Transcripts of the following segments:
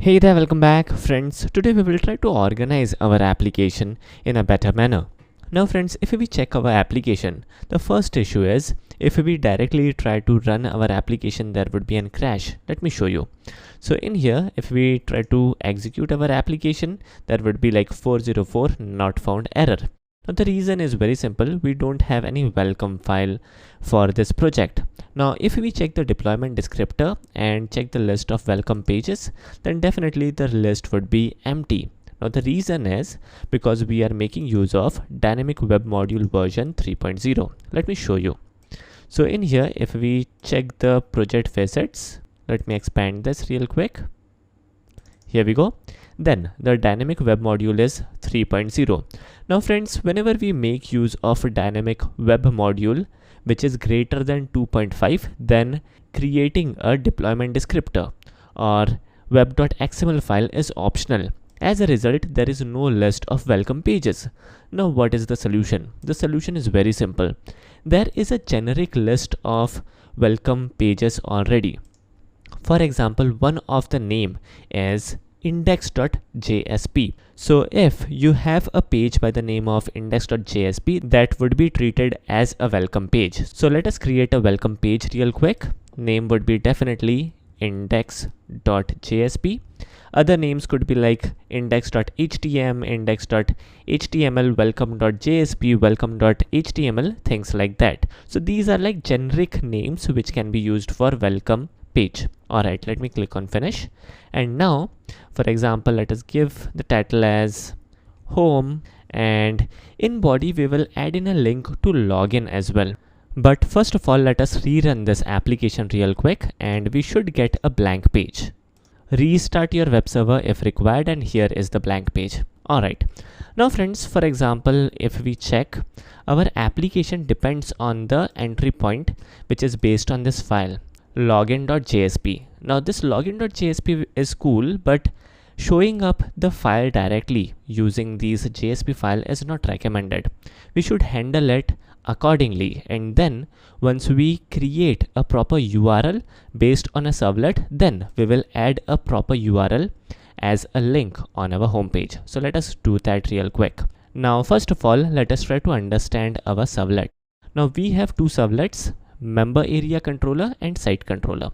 Hey there, welcome back friends. Today we will try to organize our application in a better manner. Now friends, if we check our application, the first issue is if we directly try to run our application, there would be a crash. Let me show you. So in here, if we try to execute our application, there would be like 404 not found error. Now the reason is very simple. We don't have any welcome file for this project. Now if we check the deployment descriptor and check the list of welcome pages, then definitely the list would be empty. Now the reason is because we are making use of dynamic web module version 3.0. Let me show you. So in here, if we check the project facets, let me expand this real quick. Here we go. Then the dynamic web module is 3.0. Now friends, whenever we make use of a dynamic web module which is greater than 2.5, then creating a deployment descriptor or web.xml file is optional. As a result, there is no list of welcome pages. Now what is the solution? The solution is very simple. There is a generic list of welcome pages already. For example, one of the name is index.jsp. So if you have a page by the name of index.jsp, that would be treated as a welcome page. So let us create a welcome page real quick. Name would be definitely index.jsp. Other names could be like index.htm, index.html, welcome.jsp, welcome.html, things like that. So these are like generic names which can be used for welcome page. Alright, let me click on finish. And now, for example, let us give the title as home, and in body we will add in a link to login as well. But first of all, let us rerun this application real quick and we should get a blank page. Restart your web server if required, and here is the blank page. Alright. Now friends, for example, if we check, our application depends on the entry point which is based on this file login.jsp. Now this login.jsp is cool, but showing up the file directly using these JSP file is not recommended. We should handle it accordingly, and then once we create a proper URL based on a servlet, then we will add a proper URL as a link on our homepage. So let us do that real quick. Now first of all, let us try to understand our servlet. Now we have two servlets, member area controller and site controller.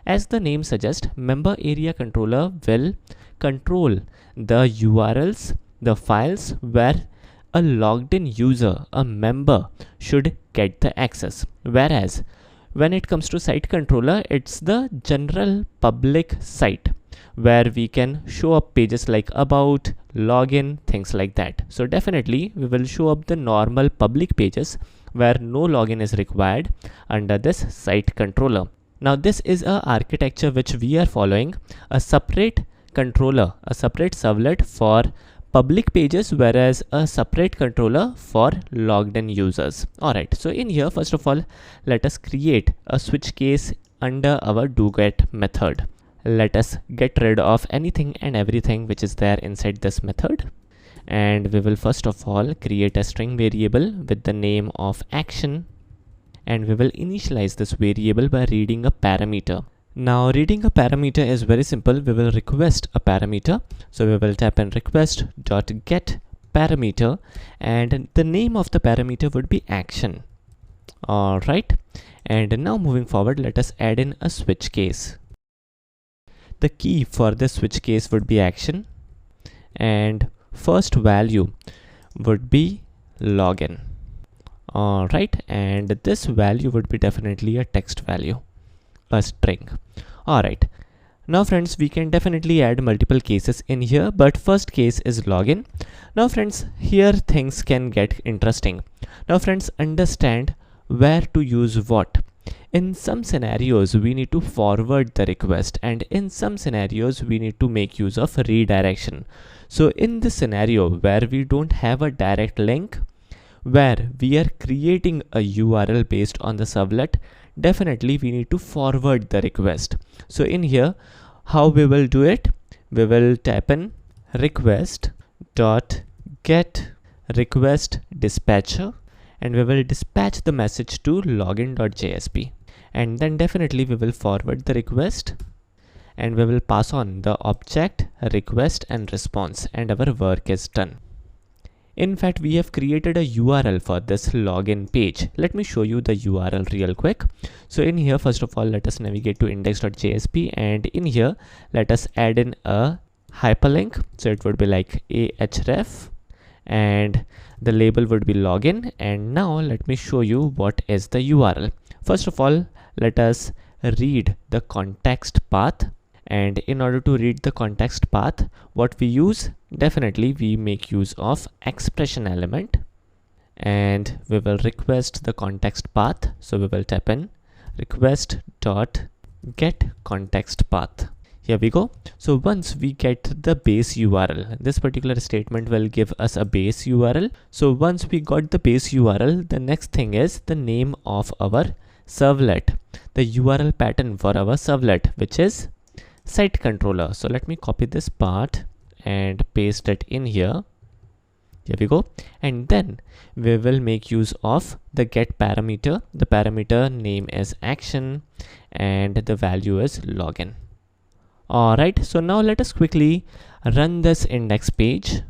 As the name suggests, member area controller will control the URLs, the files where a logged in user, a member, should get the access. Whereas when it comes to site controller, it's the general public site where we can show up pages like about, login, things like that. So definitely we will show up the normal public pages where no login is required under this site controller. Now this is a architecture which we are following, a separate controller, a separate servlet for public pages, whereas a separate controller for logged in users. Alright, so in here, first of all, let us create a switch case under our doGet method. Let us get rid of anything and everything which is there inside this method. And we will first of all create a string variable with the name of action, and we will initialize this variable by reading a parameter. Now reading a parameter is very simple. We will request a parameter. So we will type in request.get parameter, and the name of the parameter would be action. Alright, and now moving forward, let us add in a switch case. The key for this switch case would be action, and first value would be login. Alright, and this value would be definitely a text value, a string. Alright, now friends, we can definitely add multiple cases in here, but first case is login. Now friends, here things can get interesting. Now friends, understand where to use what. In some scenarios, we need to forward the request, and in some scenarios, we need to make use of redirection. So in this scenario where we don't have a direct link, where we are creating a URL based on the servlet, definitely we need to forward the request. So in here, how we will do it? We will type in request.get request dispatcher, and we will dispatch the message to login.jsp. And then definitely we will forward the request, and we will pass on the object, request and response, and our work is done. In fact, we have created a URL for this login page. Let me show you the URL real quick. So in here, first of all, let us navigate to index.jsp, and in here, let us add in a hyperlink. So it would be like ahref, and the label would be login. And now let me show you what is the URL. First of all, let us read the context path. And in order to read the context path, what we use, definitely we make use of expression element, and we will request the context path. So we will type in request dot get context path. Here we go. So once we get the base URL, this particular statement will give us a base URL. So once we got the base URL, the next thing is the name of our servlet, the URL pattern for our servlet, which is site controller. So let me copy this part and paste it in here. Here we go. And then we will make use of the get parameter. The parameter name is action and the value is login. Alright, so now let us quickly run this index page.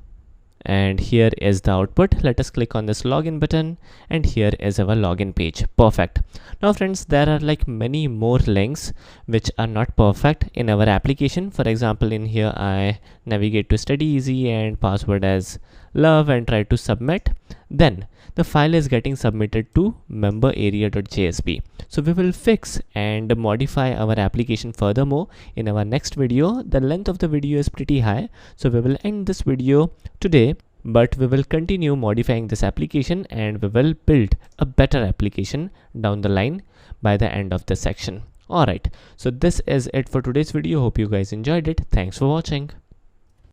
And here is the output. Let us click on this login button, and here is our login page. Perfect. Now friends, there are like many more links which are not perfect in our application. For example, in here I navigate to study easy and password as love and try to submit. Then the file is getting submitted to member area.jsp. So we will fix and modify our application furthermore in our next video. The length of the video is pretty high, so we will end this video today, but we will continue modifying this application and we will build a better application down the line by the end of this section. Alright, so this is it for today's video. Hope you guys enjoyed it. Thanks for watching.